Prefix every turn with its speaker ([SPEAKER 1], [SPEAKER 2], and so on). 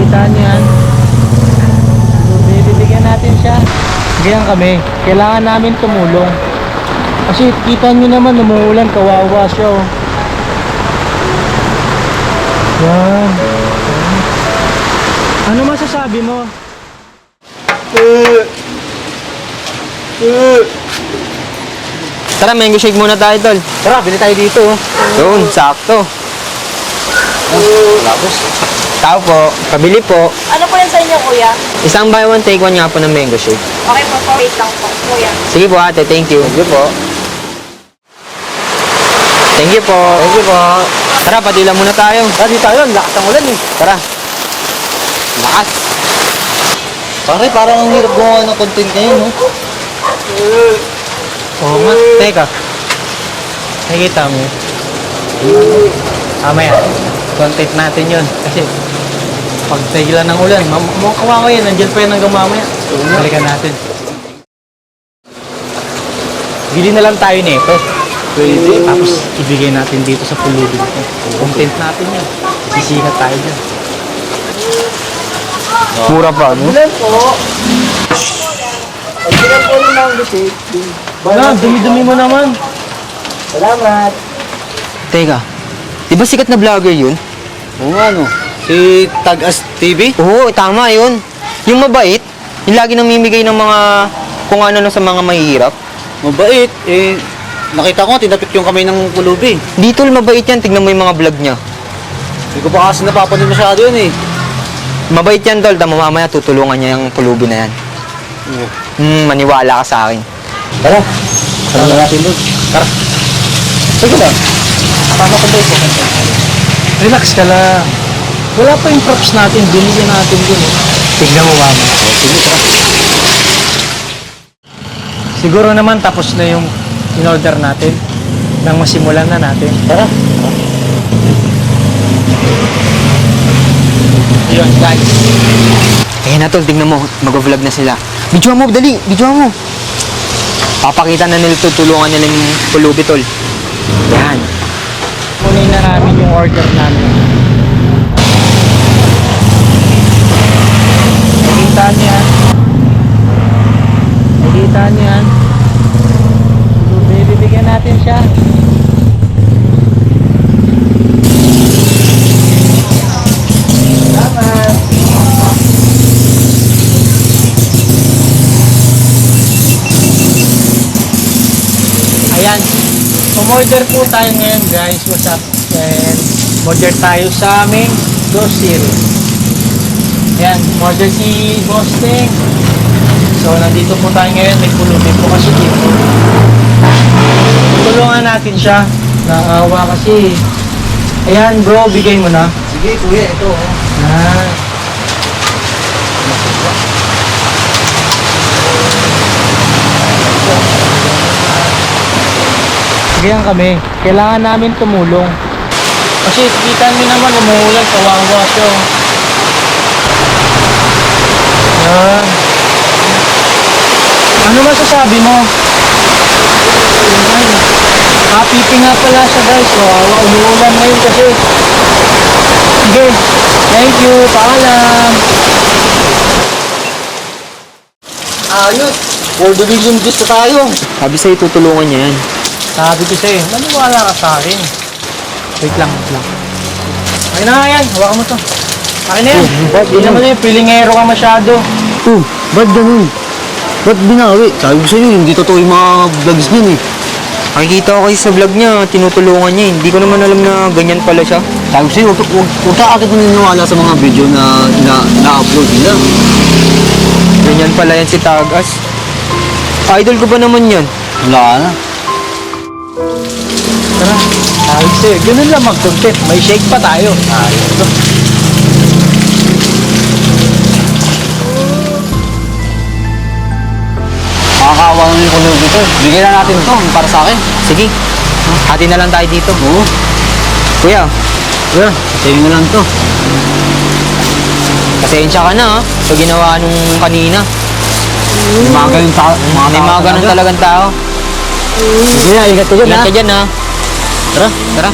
[SPEAKER 1] Kita niyo yan. Bibigyan natin siya. Ganyan kami. Kailangan namin tumulong. Kasi kita niyo naman umuulan, kawawa siya oh. Yan. Ano masasabi mo?
[SPEAKER 2] Tara, mango shake muna tayo, tol.
[SPEAKER 1] Tara, bili tayo dito oh.
[SPEAKER 2] Yun, sakto.
[SPEAKER 1] Tapos,
[SPEAKER 2] Tao po, pabili po.
[SPEAKER 3] Ano po yan sa inyo, kuya?
[SPEAKER 2] Isang buy one, take one nga po ng mango shake.
[SPEAKER 3] Okay po, wait lang po, kuya.
[SPEAKER 2] Sige po ate, thank you.
[SPEAKER 1] thank you po.
[SPEAKER 2] Thank you po.
[SPEAKER 1] Thank you po.
[SPEAKER 2] Tara, patila muna tayo.
[SPEAKER 1] Tara, di tayo. Lakas ang ulan eh.
[SPEAKER 2] Tara. Lakas.
[SPEAKER 1] Pare, parang ang hirap gumawa ng content ngayon, no?
[SPEAKER 2] Oo nga. Teka. Nakikita mo yun? Mamaya. Content natin yun. Kasi pag tigilan ng ulan, makawa ko yan. Nandiyan pa yan hanggang mamaya. Balikan natin. Bili na lang tayo nito.
[SPEAKER 1] Pwede.
[SPEAKER 2] Tapos ibigay natin dito sa pulubi. Content natin yan. Sisikat tayo dyan. Mura pa, no?
[SPEAKER 1] Ulan po. Pagkilan po ng mango shake.
[SPEAKER 2] Wala, dumi-dumi mo naman.
[SPEAKER 1] Salamat.
[SPEAKER 2] Teka, di ba sikat na vlogger yun?
[SPEAKER 1] Oo nga, no? Si Tagas TV?
[SPEAKER 2] Oo, tama yun. Yung mabait, yung lagi namimigay ng mga kung ano sa mga mahihirap.
[SPEAKER 1] Mabait. Eh, nakita ko, tinapik yung kamay ng pulubi.
[SPEAKER 2] Di tol, mabait yan. Tignan mo yung mga vlog niya.
[SPEAKER 1] Hindi ko pa kasi napapanood masyado yun eh.
[SPEAKER 2] Mabait yan tol, tama mamaya tutulungan niya yung pulubi na yan. Maniwala ka sa akin.
[SPEAKER 1] Tara. Tara na natin doon.
[SPEAKER 2] Tara.
[SPEAKER 1] Sige ba? Paano ko ba ito?
[SPEAKER 2] Relax ka lang. Wala pa yung props natin, binigyan natin dun. Tignan mo mama.
[SPEAKER 1] Sige, tara.
[SPEAKER 2] Siguro naman tapos na yung in-order natin nang masimulan na natin.
[SPEAKER 1] Tara.
[SPEAKER 2] Yun guys. Ayan na tol, tignan mo. Mag-vlog na sila. Video mo, dali. Video mo. Papakita na nila, tutulungan nila yung pulubi tol. Yan. Kunin na namin yung order namin. Nakita niyo yan. Nakita niyo yan. Bibigyan natin siya. Ayan, umorder po tayo ngayon guys, what's up? And order tayo sa aming grocery. Ayan, order si Bosting. So nandito po tayo ngayon, may pulubi po kasi dito. Tulungan natin siya, naawa kasi. Ayan bro, bigay mo na.
[SPEAKER 1] Sige, kuya, ito.
[SPEAKER 2] Ah. Ganyan kami. Kailangan namin tumulong. Kasi kita niyo naman umuulan, kawawa siya. Yan. Ano masasabi mo? Pipi nga pala siya guys. Kawawa, umuulan ngayon kasi. Sige. Thank you. Paalam.
[SPEAKER 1] Ayos. 4 division gift na tayo.
[SPEAKER 2] Sabi sa'yo, tutulungan niya yan.
[SPEAKER 1] Sabi ko sa'yo, maniwala ka sa akin.
[SPEAKER 2] Wait lang, wait lang.
[SPEAKER 1] Akin na nga yan, hawakan mo to. Akin na yan.
[SPEAKER 2] ba't
[SPEAKER 1] Hindi naman yun, pilingero ka masyado.
[SPEAKER 4] Ba't ganun? Ba't binawi? Sabi ko sa'yo, hindi totoo yung mga vlogs niyan eh.
[SPEAKER 2] Nakikita ko kasi sa vlog niya, tinutulungan niya. Hindi ko naman alam na ganyan pala siya.
[SPEAKER 4] Sabi ko sa'yo, huwag ka agad naniniwala sa mga video na-upload nila.
[SPEAKER 2] Ganyan pala yan si Tagas. Idol ko ba naman yan?
[SPEAKER 4] Wala na.
[SPEAKER 1] Tara, sabi ko sa'yo, ganun lang mag-content. May shake pa tayo. Ayos to.
[SPEAKER 4] Makakawa naman yung kulog dito. Bigyan na natin to para sa akin.
[SPEAKER 2] Sige, hati na lang tayo dito.
[SPEAKER 4] Oo.
[SPEAKER 2] Kuya,
[SPEAKER 4] Kuya, sa'yo na lang to.
[SPEAKER 2] pasensya ka na ha. So ginawa nung kanina.
[SPEAKER 4] May mga ganun
[SPEAKER 2] May mga ganun talagang tao.
[SPEAKER 4] Sige na, ingat ka dyan
[SPEAKER 2] Ingat
[SPEAKER 4] ha.
[SPEAKER 2] ka dyan ha.
[SPEAKER 4] Tara.
[SPEAKER 2] Tara.